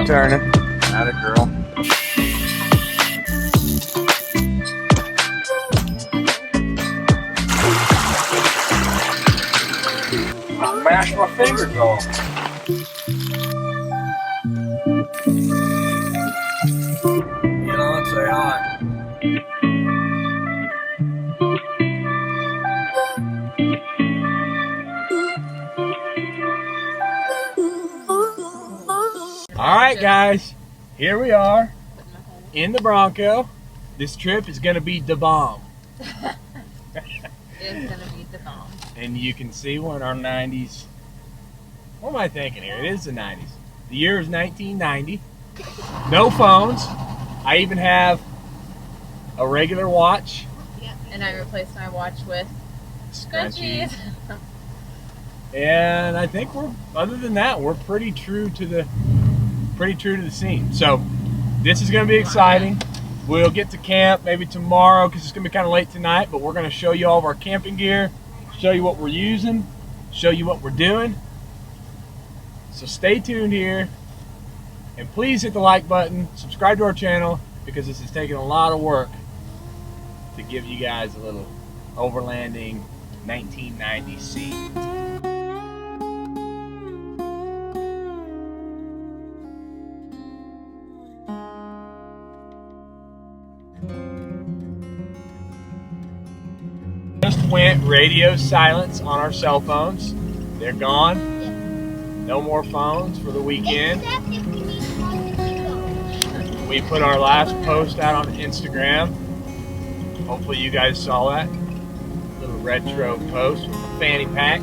turning. Atta girl. I mashed my fingers off. You know, say hi. All right, guys, here we are in the Bronco. This trip is gonna be the bomb. It's gonna be the bomb. And you can see we're in our 90s. What am I thinking here? It is the 90s. The year is 1990. No phones. I even have a regular watch. Yeah, and I replaced my watch with scrunchies. And I think other than that, we're pretty true to the scene. So this is going to be exciting. We'll get to camp maybe tomorrow because it's going to be kind of late tonight, but we're going to show you all of our camping gear, show you what we're using, show you what we're doing. So stay tuned here, and please hit the like button, subscribe to our channel, because this is taking a lot of work to give you guys a little overlanding 1990 scene. Just went radio silence on our cell phones. They're gone. No more phones for the weekend. We put our last post out on Instagram. Hopefully you guys saw that. Little retro post with a fanny pack.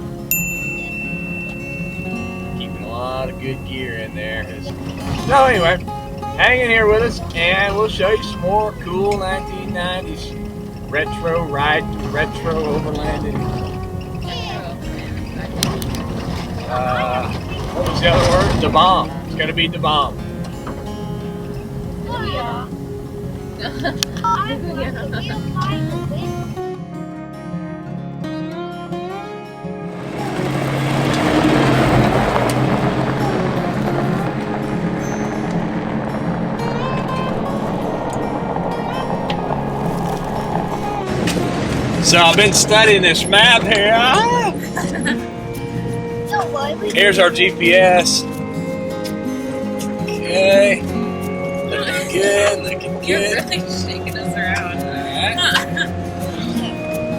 Keeping a lot of good gear in there. So anyway, hang in here with us and we'll show you some more cool 1990s retro overlanding. What was the other word? The bomb. It's gonna be the bomb. Oh yeah. So I've been studying this map here. Here's our GPS. Okay. Looking good, looking good. You're really shaking us around.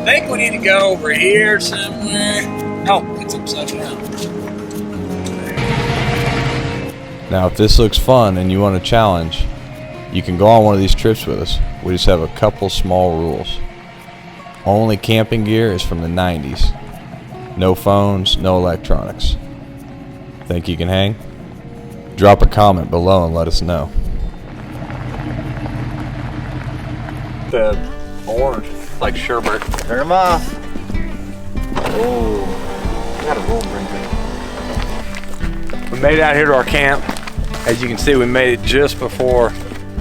I think we need to go over here somewhere. Oh, it's upside down. Now, if this looks fun and you want a challenge, you can go on one of these trips with us. We just have a couple small rules. Only camping gear is from the 90s. No phones, no electronics. Think you can hang? Drop a comment below and let us know. The orange, like sherbet. Turn them off. Oh, got a roll bring. We made it out here to our camp. As you can see, we made it just before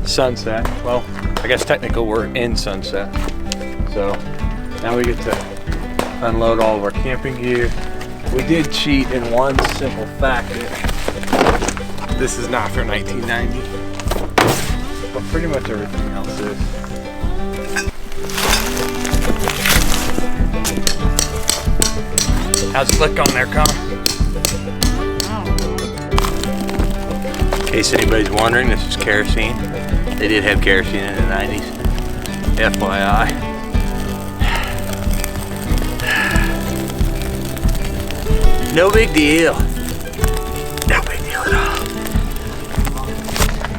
sunset. Well, I guess technically we're in sunset. So now we get to unload all of our camping gear. We did cheat in one simple fact that this is not for 1990, but pretty much everything else is. How's it look on there, Connor? In case anybody's wondering, this is kerosene. They did have kerosene in the 90s. FYI. No big deal. No big deal at all.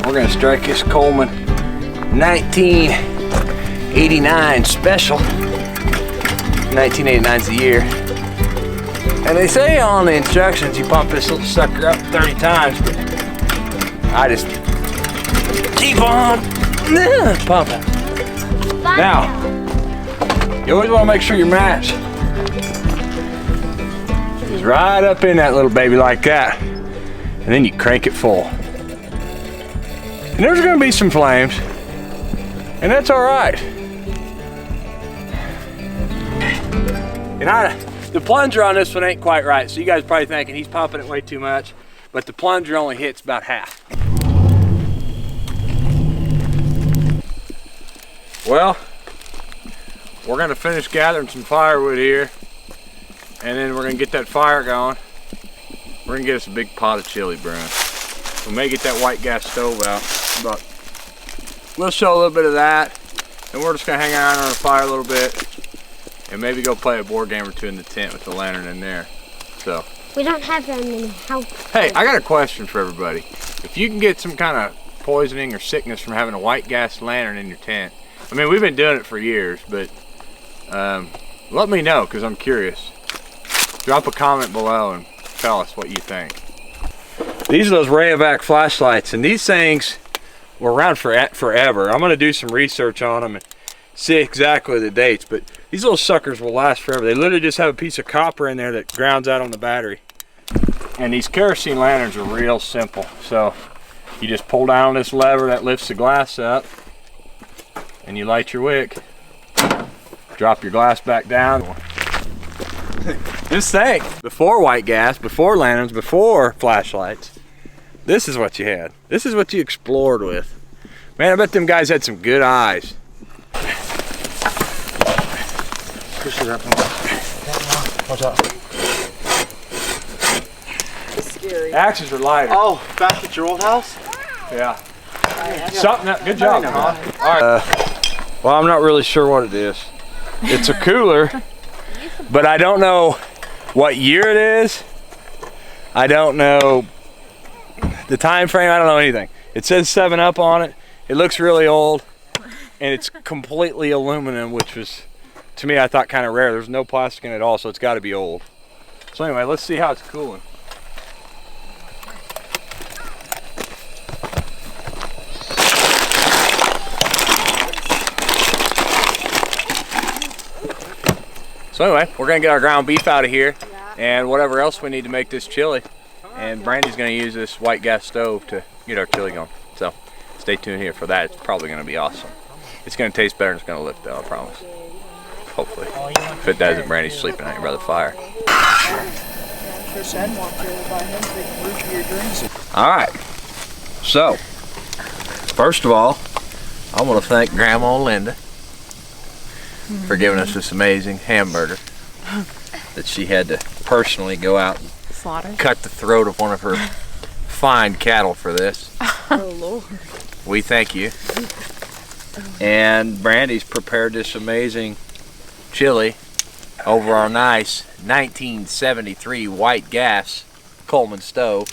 We're gonna strike this Coleman 1989 special. 1989's the year. And they say on the instructions you pump this little sucker up 30 times, but I just keep on pumping. Now, you always want to make sure your match is right up in that little baby like that, and then you crank it full. And there's going to be some flames, and that's all right. And the plunger on this one ain't quite right, so you guys are probably thinking he's pumping it way too much, but the plunger only hits about half. Well, we're gonna finish gathering some firewood here, and then we're gonna get that fire going. We're gonna get us a big pot of chili brewing. We may get that white gas stove out, but we'll show a little bit of that, and we're just gonna hang out on the fire a little bit, and maybe go play a board game or two in the tent with the lantern in there. So We don't have that many houses. hey, I got a question for everybody. If you can get some kind of poisoning or sickness from having a white gas lantern in your tent, I mean, we've been doing it for years, but let me know, because I'm curious. Drop a comment below and tell us what you think. These are those Rayovac flashlights, and these things were around for forever. I'm going to do some research on them and see exactly the dates, but these little suckers will last forever. They literally just have a piece of copper in there that grounds out on the battery. And these kerosene lanterns are real simple. So you just pull down on this lever that lifts the glass up, and you light your wick. Drop your glass back down. Just think, before white gas, before lanterns, before flashlights, this is what you had. This is what you explored with. Man, I bet them guys had some good eyes. Push it up. Watch out. It's scary. Axes are lighter. Oh, back at your old house? Yeah. Something that, good job. All right. Well, I'm not really sure what it is. It's a cooler, but I don't know what year it is. I don't know the time frame. I don't know anything. It says 7-Up on it. It looks really old, and it's completely aluminum, which was, to me, I thought kind of rare. There's no plastic in it at all, so it's got to be old. So anyway, let's see how it's cooling. So anyway, we're gonna get our ground beef out of here and whatever else we need to make this chili. And Brandy's gonna use this white gas stove to get our chili going. So stay tuned here for that. It's probably gonna be awesome. It's gonna taste better and it's gonna look though, I promise. Hopefully. If it doesn't, Brandy's sleeping out here by the fire. Alright. So, first of all, I wanna thank Grandma Linda for giving us this amazing hamburger that she had to personally go out and cut the throat of one of her fine cattle for this. Oh Lord. We thank you. And Brandy's prepared this amazing chili over our nice 1973 white gas Coleman stove.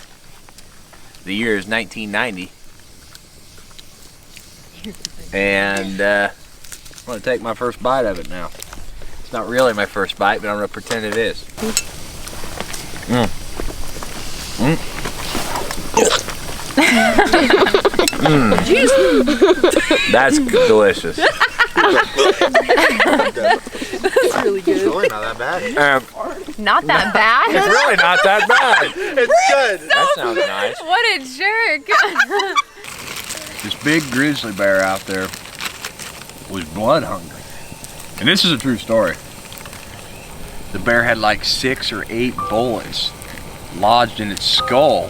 The year is 1990. And I'm going to take my first bite of it now. It's not really my first bite, but I'm going to pretend it is. Mm. Mm. Mm. That's delicious. That's really good. It's really not that bad. Not that bad? It's really not that bad. It's good. That sounds nice. What a jerk. This big grizzly bear out there was blood hungry. And this is a true story. The bear had like 6 or 8 bullets lodged in its skull.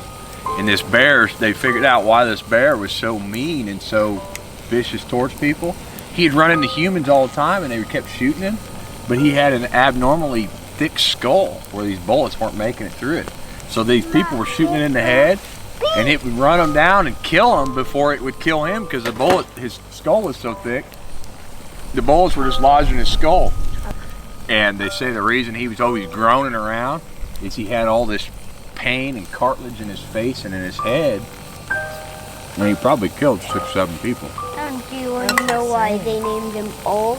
And this bear, they figured out why this bear was so mean and so vicious towards people. He'd run into humans all the time and they kept shooting him, but he had an abnormally thick skull where these bullets weren't making it through it. So these people were shooting it in the head, and it would run them down and kill him before it would kill him, because the bullet, his skull was so thick, the bullets were just lodged in his skull. And they say the reason he was always groaning around is he had all this pain and cartilage in his face and in his head. And he probably killed 6 or 7 people. Do you want to know why they named him Old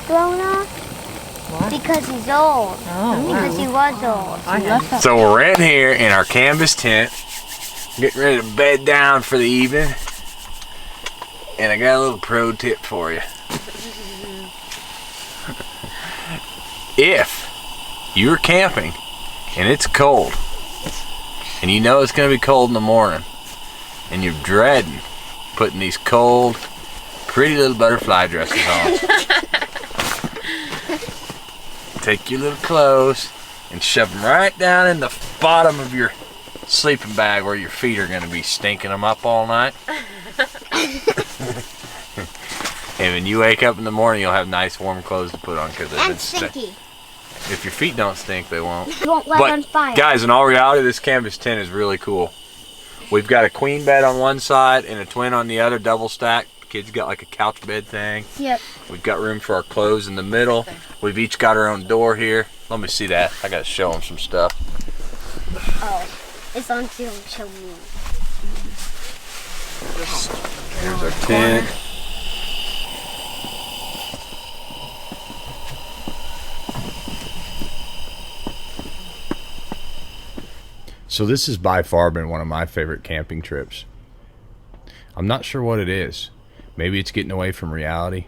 Grown Up? Because he's old. Oh, Because he was old. So we're in here in our canvas tent, getting ready to bed down for the evening. And I got a little pro tip for you. If you're camping and it's cold, and you know it's going to be cold in the morning, and you're dreading putting these cold, pretty little butterfly dresses on, take your little clothes and shove them right down in the bottom of your sleeping bag where your feet are going to be stinking them up all night. And when you wake up in the morning, you'll have nice warm clothes to put on because they've been stinky. If your feet don't stink, they won't. You won't light on fire. Guys, in all reality, this canvas tent is really cool. We've got a queen bed on one side and a twin on the other, double stack. The kids got like a couch bed thing. Yep. We've got room for our clothes in the middle. We've each got our own door here. Let me see that. I gotta show them some stuff. Oh, it's on film. Show me. Here's our tent. So this has by far been one of my favorite camping trips. I'm not sure what it is. Maybe it's getting away from reality.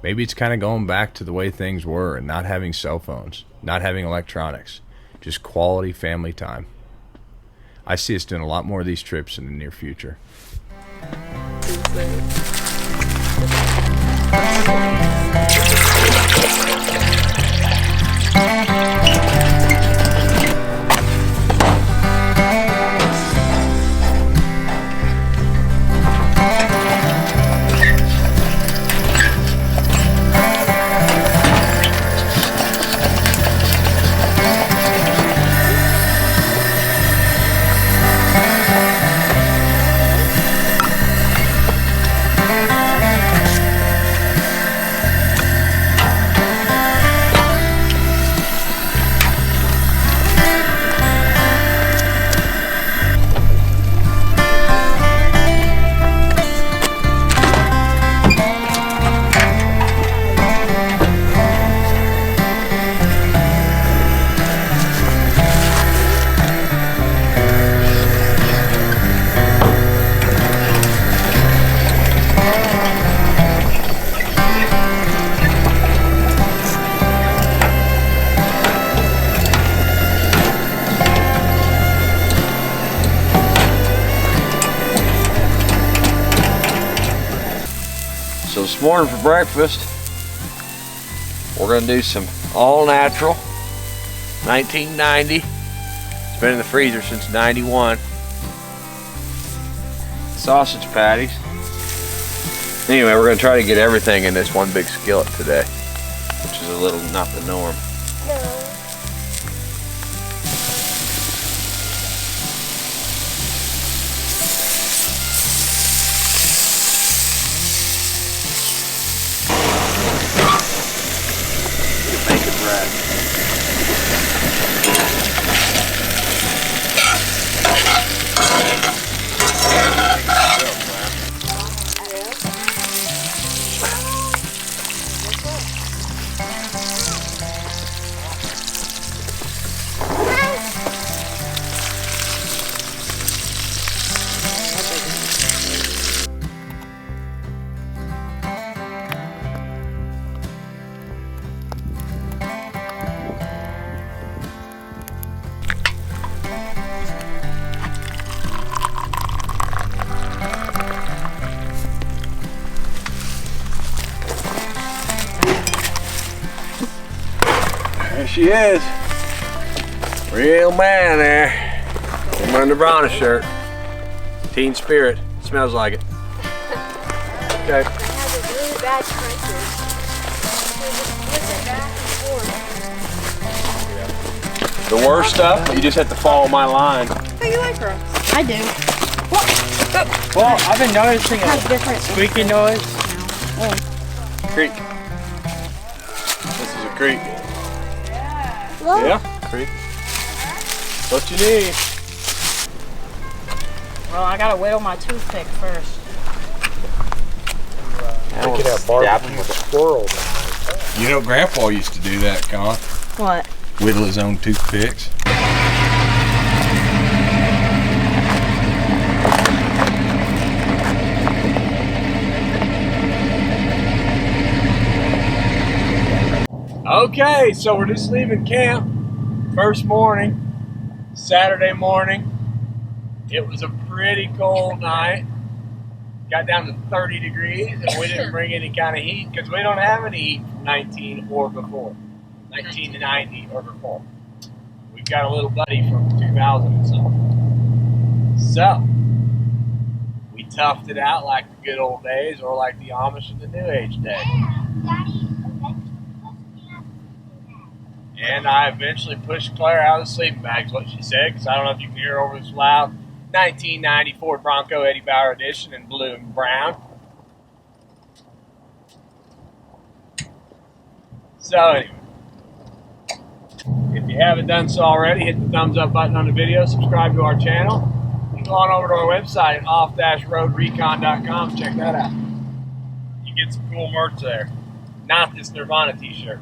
Maybe it's kind of going back to the way things were and not having cell phones, not having electronics, just quality family time. I see us doing a lot more of these trips in the near future. So this morning for breakfast, we're gonna do some all natural, 1990. It's been in the freezer since 91. Sausage patties. Anyway, we're gonna try to get everything in this one big skillet today, which is a little not the norm. There she is. Real man there. I'm wearing the brownish shirt. Teen Spirit. Smells like it. Okay. It has a really bad crunches. The worst stuff, you just have to follow my line. Oh, you like her? I do. Well, I've been noticing a squeaky noise. Creek. This is a creek. Look. Yeah, creek. What you need? Well, I gotta whittle my toothpick first. We could have barbecue with a squirrel. You know, Grandpa used to do that, Con. What? Whittle his own toothpicks. Okay, so we're just leaving camp. First morning, Saturday morning. It was a pretty cold night. Got down to 30 degrees and we didn't bring any kind of heat because we don't have any heat from 19 or before. 1990 or before. We've got a little buddy from 2000 and something. So, we toughed it out like the good old days or like the Amish in the New Age day. And I eventually pushed Claire out of the sleeping bag, is what she said, because I don't know if you can hear over this loud. 1990 Ford Bronco Eddie Bauer edition in blue and brown. So anyway, if you haven't done so already, hit the thumbs up button on the video, subscribe to our channel, and go on over to our website at off-roadrecon.com. Check that out. You get some cool merch there. Not this Nirvana t-shirt.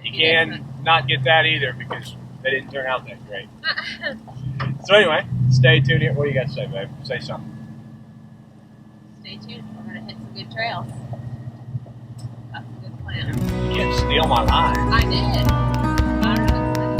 You can not get that either because they didn't turn out that great. So anyway, stay tuned here. What do you got to say, babe? Say something. Stay tuned. We're going to hit some good trails. That's a good plan. You can't steal my line. I did. I don't know.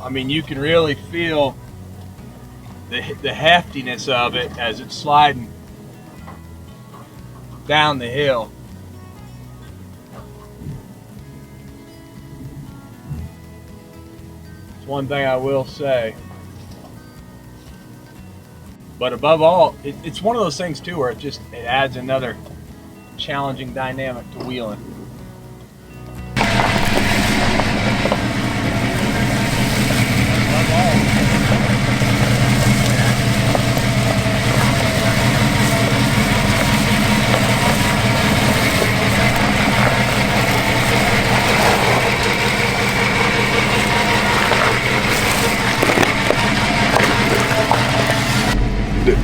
I mean, you can really feel the heftiness of it as it's sliding down the hill. It's one thing I will say. But above all, it's one of those things too where it adds another challenging dynamic to wheeling.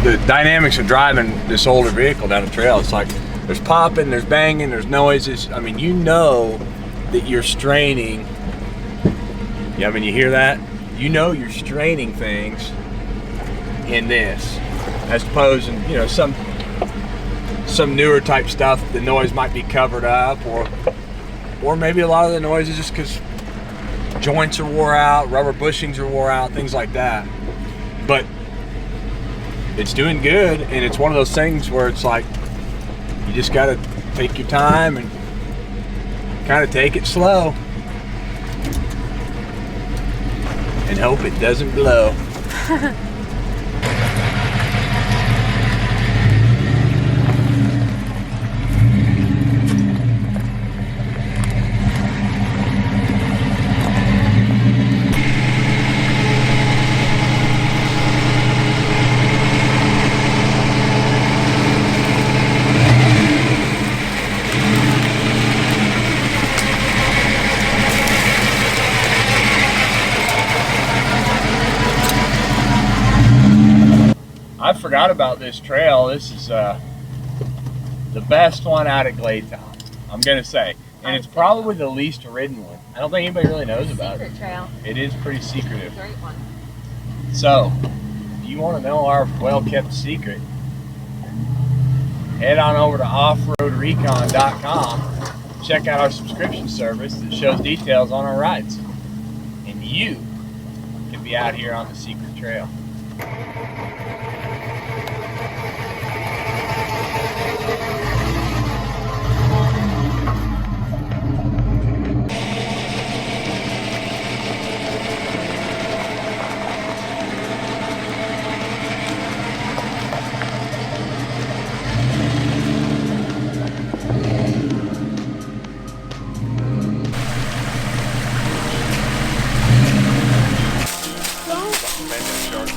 The dynamics of driving this older vehicle down the trail, it's like there's popping, there's banging, there's noises. I mean, you know that you're straining. Yeah, I mean, you hear that? You know you're straining things in this, as opposed to, you know, some newer type stuff. The noise might be covered up, or maybe a lot of the noise is just because joints are wore out, rubber bushings are wore out, things like that. But it's doing good, and it's one of those things where it's like you just got to take your time and kind of take it slow and hope it doesn't blow. I forgot about this trail. This is the best one out at Glade Top, I'm gonna say. And it's probably the least ridden one. I don't think anybody really knows about it. Secret trail. It is pretty secretive. Great one. So, if you want to know our well-kept secret, head on over to offroadrecon.com. Check out our subscription service that shows details on our rides. And you can be out here on the secret trail.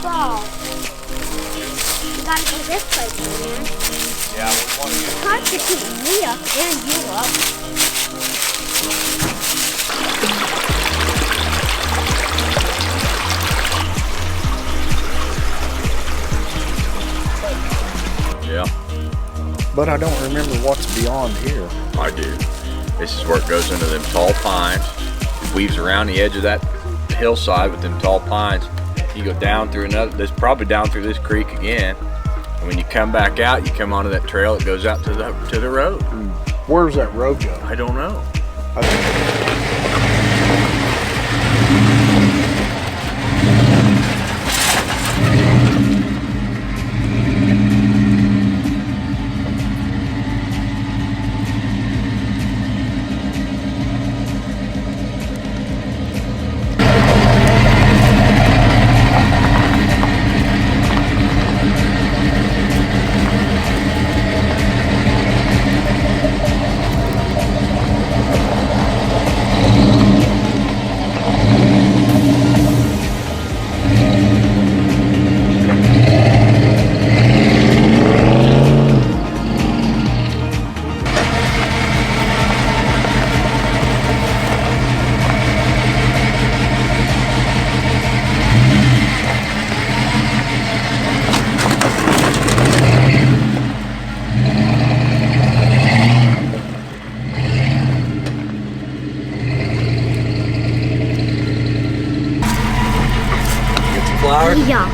Ball. You gotta go this place, man. Yeah, we want to It's hard to keep me up and you up. Yeah, But I don't remember what's beyond here. I do. This is where it goes into them tall pines. It weaves around the edge of that hillside with them tall pines. You go down through this probably down through this creek again. And when you come back out, you come onto that trail that goes out to the road. Where's that road go? I don't know. Flower? Yeah.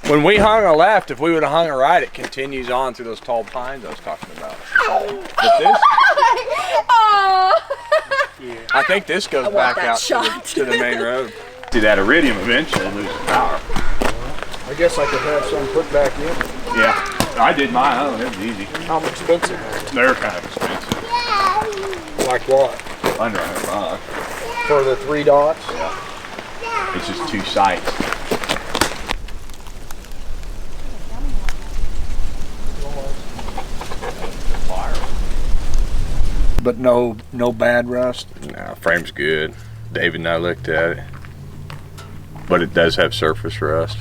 When we hung a left, if we would have hung a right, it continues on through those tall pines I was talking about. But this, I think this goes back out to the main road. See that iridium eventually loses power. I guess I could have some put back in. Yeah, I did my own. It was easy. How expensive are They're kind of expensive. they? Like what? Under $100. For the 3 dots? It's just 2 sights. But no bad rust? No, frame's good. David and I looked at it. But it does have surface rust.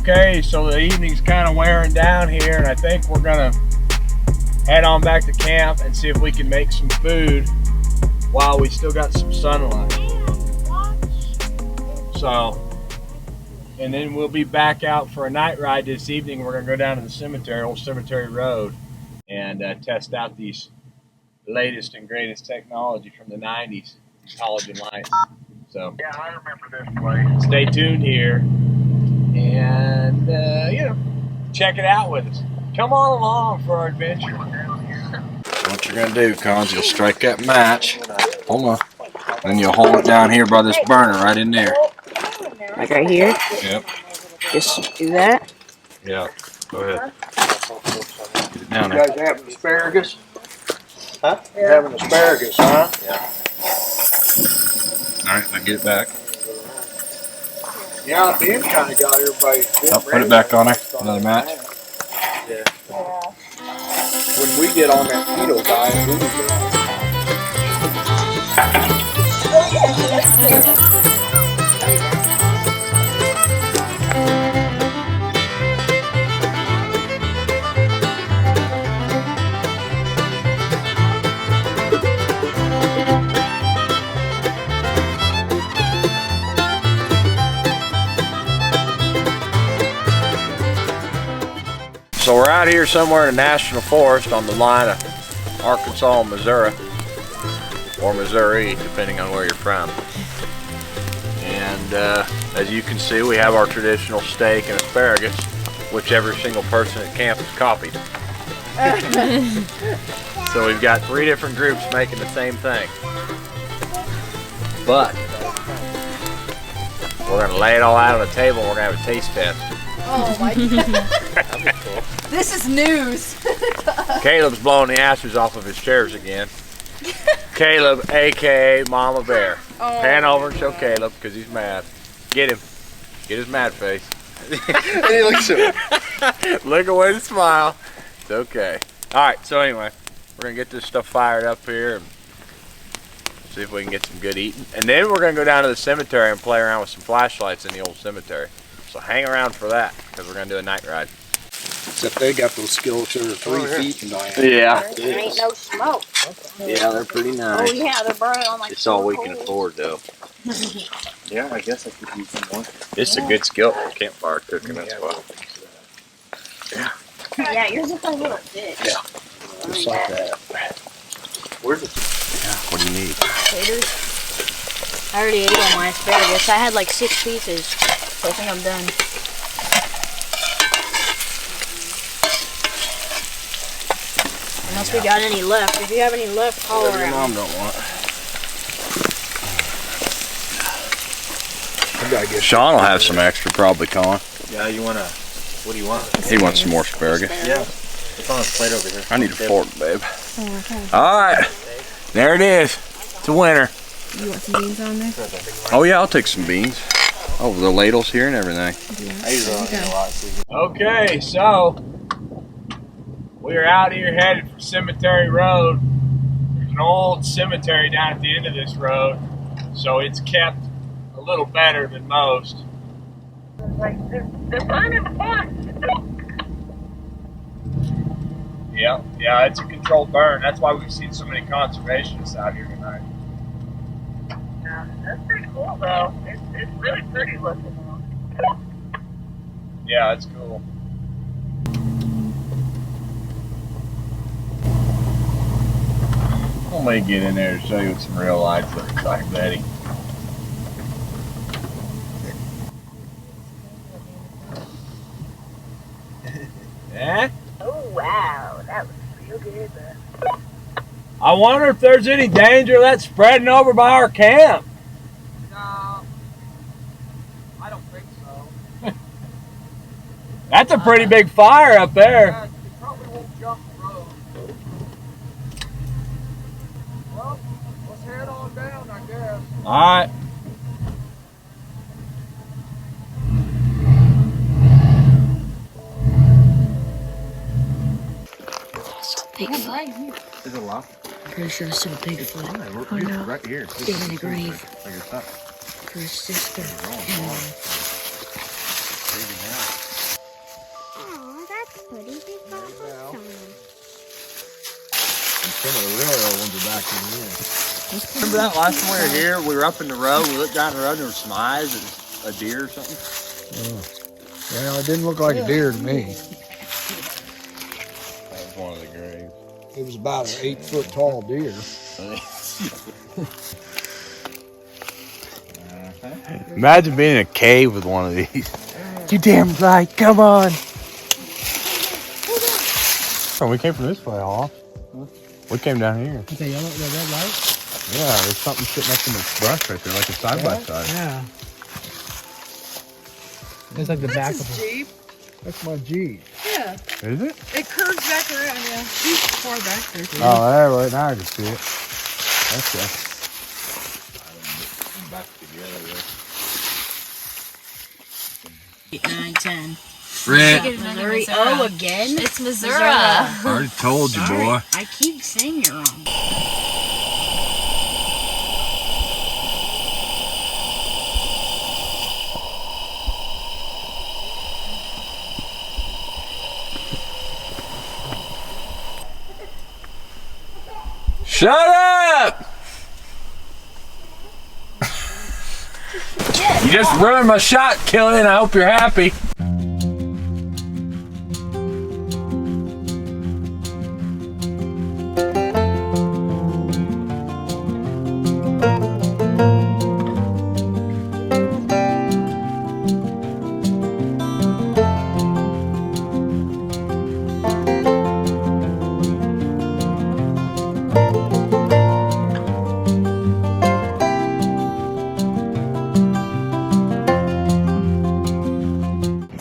Okay, so the evening's kind of wearing down here, and I think we're gonna head on back to camp and see if we can make some food while we still got some sunlight. So, and then we'll be back out for a night ride this evening. We're gonna go down to the cemetery, Old Cemetery Road, and test out these latest and greatest technology from the 90s, these halogen lights. So, Yeah, I remember this place. stay tuned here and, you know, check it out with us. Come on along for our adventure. What you're gonna do, Cons, you'll strike that match. Hold on. Then you'll hold it down here by this burner right in there. Like right here? Yep. Just do that? Yeah. Go ahead. Get it down You there. guys having asparagus? Huh? You're having asparagus, huh? Alright, now get it back. Yeah, Ben kind of got everybody. Oh, put it back on there. Another match. Yeah. When we get on that keto diet, we need So we're out here somewhere in the National Forest on the line of Arkansas and Missouri, or Missouri, depending on where you're from. And as you can see, we have our traditional steak and asparagus, which every single person at camp has copied. So we've got 3 different groups making the same thing. But we're gonna lay it all out on the table and we're gonna have a taste test. Oh my god. This is news. Caleb's blowing the ashes off of his chairs again. Caleb, aka Mama Bear. Oh. Pan over and show Caleb because he's mad. Get him. Get his mad face. he looks at Look away to smile. It's okay. Alright, so anyway, we're going to get this stuff fired up here and see if we can get some good eating. And then we're going to go down to the cemetery and play around with some flashlights in the old cemetery. So hang around for that because we're going to do a night ride. Except they got those skillets that are 3 feet in diameter. Yeah. There ain't no smoke. Yeah, they're pretty Oh nice. yeah, they're burning on like. It's all we can afford though. Yeah, I guess I could use some more. It's a good skill for campfire cooking, that's why. Yeah, yours is a little thick. Yeah. Just like that. Where's it? What do you need? Taters. I already ate all my asparagus. I had like 6 pieces, so I think I'm done. Unless we got any left. If you have any left, holler Whatever your at mom me. don't want. I gotta get Sean will have some extra probably, Colin. Yeah, you wanna, what do you want? He wants some more asparagus. Yeah. It's on his plate over here. I need a fork, babe. Alright, there it is. It's a winner. You want some beans on there? Oh yeah, I'll take some beans. Oh, the ladles here and everything. I usually don't eat a lot, so Okay, so we're out here headed for Cemetery Road. There's an old cemetery down at the end of this road, so it's kept a little better than most. They're burning the forest. Yeah, it's a controlled burn. That's why we've seen so many conservationists out here tonight. Yeah, that's pretty cool though. It's really pretty looking. Yeah, it's cool. I'm gonna get in there to show you what some real lights look like, Betty. Yeah? Oh wow, that was real good. I wonder if there's any danger of that spreading over by our camp. No, I don't think so. That's a pretty big fire up there. You probably won't jump the road. Well, let's head on down, I guess. Alright. Bigfoot. There's a lot. I'm pretty sure it's a Bigfoot. We're right here. Digging a grave Like it's not for his sister. wrong. And, Maybe now. Some of the railroad ones are back in here. Remember that last time we were here? We were up in the road. We looked down the road and there were some eyes and a deer or something. Well, it didn't look like a deer to me. That was one of the graves. It was about an 8-foot tall deer. Imagine being in a cave with one of these. You damn right, come on. Oh, we came from this way off. We came down here. Is that yellow, the red light? Yeah, there's something sitting up in the brush right there, like a side by side. Yeah. It's like the back of That's it. his Jeep. That's my Jeep. Yeah. Is it? It curves back around, yeah. He's far back there. Too. Oh, there, right now I can see it. That's good. Eight, 9, 10. Rick, Missouri. Oh, again? It's Missouri. I already told you, boy. I keep saying it wrong. Shut up! You just ruined my shot, Kelly, and I hope you're happy.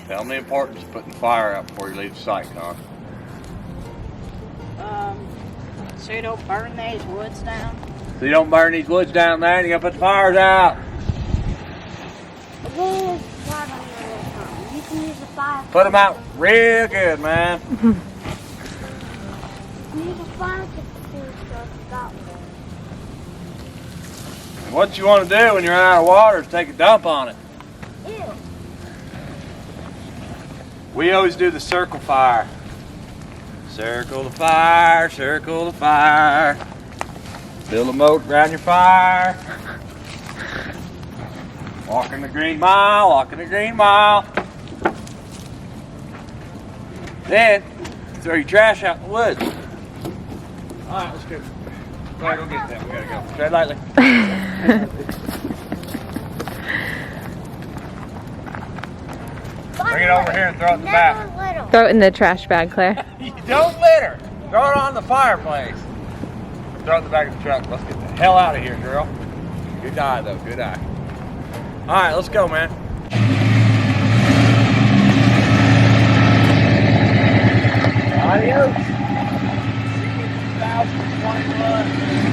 Tell me the importance of putting the fire out before you leave the site, Con. So you don't burn these woods down? So you don't burn these woods down there and you gotta put the fires out. There's water on the time. You can use a fire. Put them out real good, man. Use a fire to stop them. What you want to do when you're out of water is take a dump on it. Ew. We always do the circle fire. Circle the fire, circle the fire. Build a moat around your fire. Walking the green mile, walking the green mile. Then, throw your trash out in the woods. Alright, let's go. Go get that. We gotta go. Tread lightly. Bring it over here and throw it in the back. Little. Throw it in the trash bag, Claire. You don't litter. Throw it on the fireplace. Throw it in the back of the truck. Let's get the hell out of here, girl. Good eye, though. Good eye. All right, let's go, man. Adios. 2021.